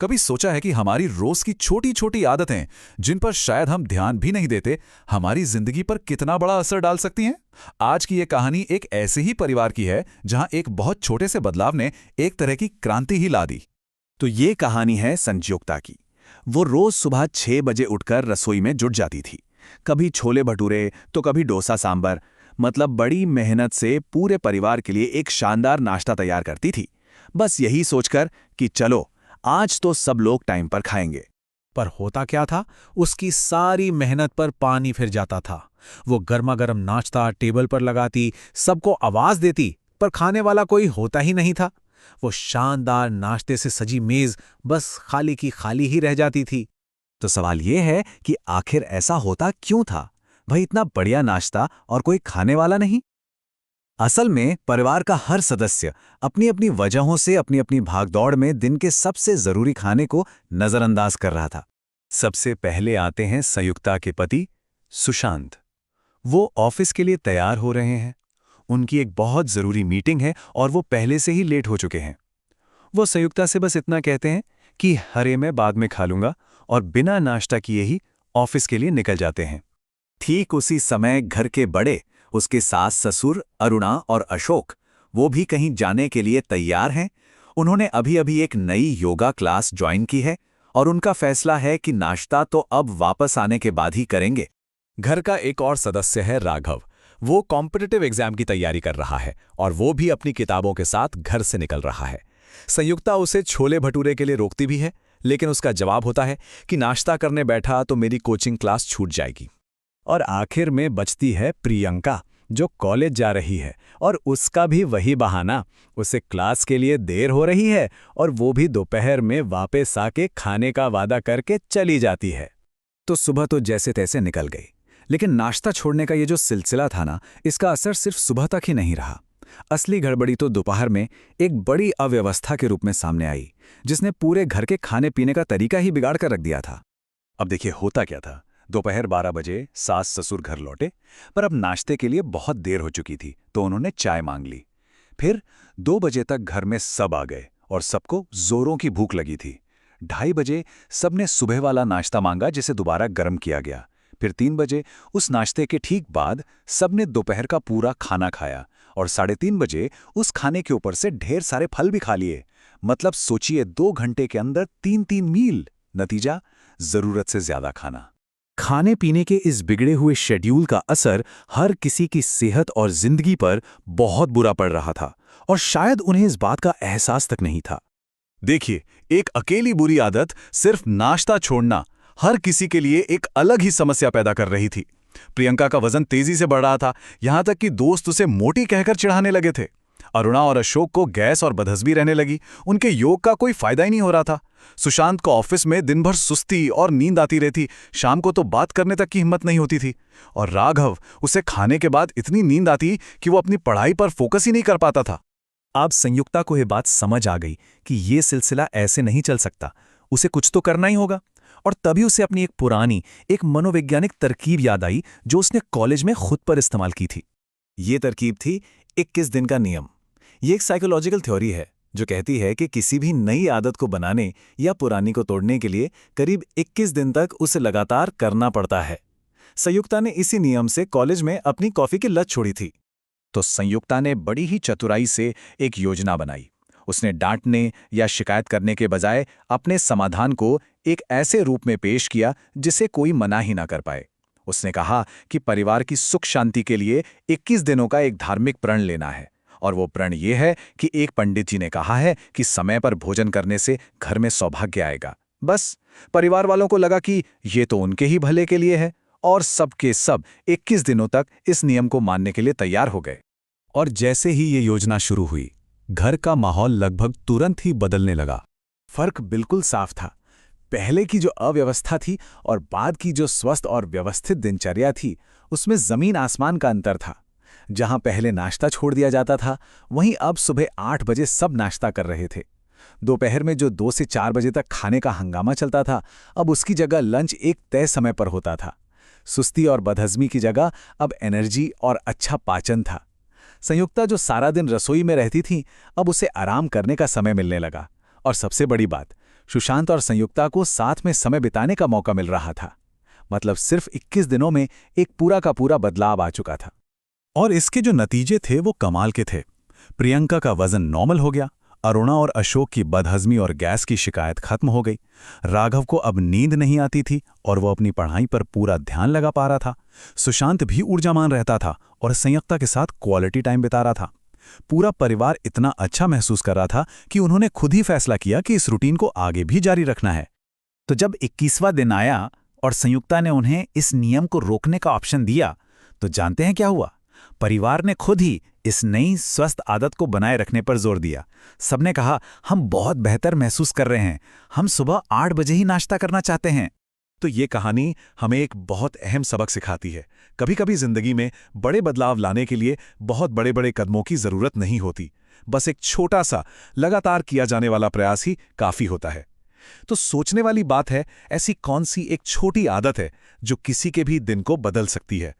कभी सोचा है कि हमारी रोज की छोटी छोटी आदतें, जिन पर शायद हम ध्यान भी नहीं देते, हमारी जिंदगी पर कितना बड़ा असर डाल सकती हैं? आज की ये कहानी एक ऐसे ही परिवार की है जहां एक बहुत छोटे से बदलाव ने एक तरह की क्रांति ही ला दी। तो ये कहानी है संयोक्ता की। वो रोज सुबह 6 बजे उठकर रसोई में जुट जाती थी। कभी छोले भटूरे तो कभी डोसा सांबर। मतलब बड़ी मेहनत से पूरे परिवार के लिए एक शानदार नाश्ता तैयार करती थी, बस यही सोचकर कि चलो आज तो सब लोग टाइम पर खाएंगे। पर होता क्या था, उसकी सारी मेहनत पर पानी फिर जाता था। वो गर्मा गर्म नाश्ता टेबल पर लगाती, सबको आवाज देती, पर खाने वाला कोई होता ही नहीं था। वो शानदार नाश्ते से सजी मेज बस खाली की खाली ही रह जाती थी। तो सवाल ये है कि आखिर ऐसा होता क्यों था? भाई इतना बढ़िया नाश्ता और कोई खाने वाला नहीं। असल में परिवार का हर सदस्य अपनी अपनी वजहों से अपनी अपनी भागदौड़ में दिन के सबसे जरूरी खाने को नजरअंदाज कर रहा था। सबसे पहले आते हैं संयुक्ता के पति सुशांत। वो ऑफिस के लिए तैयार हो रहे हैं। उनकी एक बहुत जरूरी मीटिंग है और वो पहले से ही लेट हो चुके हैं। वो संयुक्ता से बस इतना कहते हैं कि हरे मैं बाद में खा लूंगा, और बिना नाश्ता किए ही ऑफिस के लिए निकल जाते हैं। ठीक उसी समय घर के बड़े, उसके सास ससुर अरुणा और अशोक, वो भी कहीं जाने के लिए तैयार हैं। उन्होंने अभी अभी एक नई योगा क्लास ज्वाइन की है और उनका फैसला है कि नाश्ता तो अब वापस आने के बाद ही करेंगे। घर का एक और सदस्य है राघव। वो कॉम्पिटिटिव एग्जाम की तैयारी कर रहा है और वो भी अपनी किताबों के साथ घर से निकल रहा है। संयुक्ता उसे छोले भटूरे के लिए रोकती भी है, लेकिन उसका जवाब होता है कि नाश्ता करने बैठा तो मेरी कोचिंग क्लास छूट जाएगी। और आखिर में बचती है प्रियंका, जो कॉलेज जा रही है, और उसका भी वही बहाना, उसे क्लास के लिए देर हो रही है और वो भी दोपहर में वापस आके खाने का वादा करके चली जाती है। तो सुबह तो जैसे तैसे निकल गई, लेकिन नाश्ता छोड़ने का ये जो सिलसिला था ना, इसका असर सिर्फ सुबह तक ही नहीं रहा। असली गड़बड़ी तो दोपहर में एक बड़ी अव्यवस्था के रूप में सामने आई, जिसने पूरे घर के खाने पीने का तरीका ही बिगाड़ कर रख दिया था। अब देखिए होता क्या था। दोपहर 12 बजे सास ससुर घर लौटे, पर अब नाश्ते के लिए बहुत देर हो चुकी थी, तो उन्होंने चाय मांग ली। फिर 2 बजे तक घर में सब आ गए और सबको जोरों की भूख लगी थी। 2:30 बजे सबने सुबह वाला नाश्ता मांगा, जिसे दोबारा गर्म किया गया। फिर 3 बजे उस नाश्ते के ठीक बाद सबने दोपहर का पूरा खाना खाया और 3:30 बजे उस खाने के ऊपर से ढेर सारे फल भी खा लिए। मतलब सोचिए 2 घंटे के अंदर 3-3 मील। नतीजा, जरूरत से ज्यादा खाना। खाने पीने के इस बिगड़े हुए शेड्यूल का असर हर किसी की सेहत और जिंदगी पर बहुत बुरा पड़ रहा था, और शायद उन्हें इस बात का एहसास तक नहीं था। देखिए, एक अकेली बुरी आदत, सिर्फ नाश्ता छोड़ना, हर किसी के लिए एक अलग ही समस्या पैदा कर रही थी। प्रियंका का वजन तेजी से बढ़ रहा था, यहां तक कि दोस्त उसे मोटी कहकर चिढ़ाने लगे थे। अरुणा और अशोक को गैस और बदहज़मी रहने लगी, उनके योग का कोई फायदा ही नहीं हो रहा था। सुशांत को ऑफिस में दिन भर सुस्ती और नींद आती रहती, शाम को तो बात करने तक की हिम्मत नहीं होती थी। और राघव, उसे खाने के बाद इतनी नींद आती कि वो अपनी पढ़ाई पर फोकस ही नहीं कर पाता था। अब संयुक्ता को यह बात समझ आ गई कि ये सिलसिला ऐसे नहीं चल सकता, उसे कुछ तो करना ही होगा। और तभी उसे अपनी एक पुरानी, एक मनोवैज्ञानिक तरकीब याद आई, जो उसने कॉलेज में खुद पर इस्तेमाल की थी। ये तरकीब थी 21 दिन का नियम। ये एक साइकोलॉजिकल थ्योरी है जो कहती है कि किसी भी नई आदत को बनाने या पुरानी को तोड़ने के लिए करीब 21 दिन तक उसे लगातार करना पड़ता है। संयुक्ता ने इसी नियम से कॉलेज में अपनी कॉफी की लत छोड़ी थी। तो संयुक्ता ने बड़ी ही चतुराई से एक योजना बनाई। उसने डांटने या शिकायत करने के बजाय अपने समाधान को एक ऐसे रूप में पेश किया जिसे कोई मना ही ना कर पाए। उसने कहा कि परिवार की सुख शांति के लिए 21 दिनों का एक धार्मिक प्रण लेना है, और वो प्रण ये है कि एक पंडित जी ने कहा है कि समय पर भोजन करने से घर में सौभाग्य आएगा। बस परिवार वालों को लगा कि ये तो उनके ही भले के लिए है, और सबके सब 21 दिनों तक इस नियम को मानने के लिए तैयार हो गए। और जैसे ही ये योजना शुरू हुई, घर का माहौल लगभग तुरंत ही बदलने लगा। फर्क बिल्कुल साफ था। पहले की जो अव्यवस्था थी और बाद की जो स्वस्थ और व्यवस्थित दिनचर्या थी, उसमें जमीन आसमान का अंतर था। जहां पहले नाश्ता छोड़ दिया जाता था, वहीं अब सुबह 8 बजे सब नाश्ता कर रहे थे। दोपहर में जो 2 से 4 बजे तक खाने का हंगामा चलता था, अब उसकी जगह लंच एक तय समय पर होता था। सुस्ती और बदहज़मी की जगह अब एनर्जी और अच्छा पाचन था। संयुक्ता जो सारा दिन रसोई में रहती थी, अब उसे आराम करने का समय मिलने लगा। और सबसे बड़ी बात, सुशांत और संयुक्ता को साथ में समय बिताने का मौका मिल रहा था। मतलब सिर्फ 21 दिनों में एक पूरा का पूरा बदलाव आ चुका था। और इसके जो नतीजे थे वो कमाल के थे। प्रियंका का वजन नॉर्मल हो गया, अरुणा और अशोक की बदहजमी और गैस की शिकायत खत्म हो गई, राघव को अब नींद नहीं आती थी और वो अपनी पढ़ाई पर पूरा ध्यान लगा पा रहा था, सुशांत भी ऊर्जावान रहता था और संयुक्ता के साथ क्वालिटी टाइम बिता रहा था। पूरा परिवार इतना अच्छा महसूस कर रहा था कि उन्होंने खुद ही फैसला किया कि इस रूटीन को आगे भी जारी रखना है। तो जब 21वां दिन आया और संयुक्ता ने उन्हें इस नियम को रोकने का ऑप्शन दिया, तो जानते हैं क्या हुआ? परिवार ने खुद ही इस नई स्वस्थ आदत को बनाए रखने पर जोर दिया। सबने कहा, हम बहुत बेहतर महसूस कर रहे हैं, हम सुबह 8 बजे ही नाश्ता करना चाहते हैं। तो ये कहानी हमें एक बहुत अहम सबक सिखाती है। कभी कभी जिंदगी में बड़े बदलाव लाने के लिए बहुत बड़े बड़े कदमों की जरूरत नहीं होती, बस एक छोटा सा लगातार किया जाने वाला प्रयास ही काफी होता है। तो सोचने वाली बात है, ऐसी कौन सी एक छोटी आदत है जो किसी के भी दिन को बदल सकती है?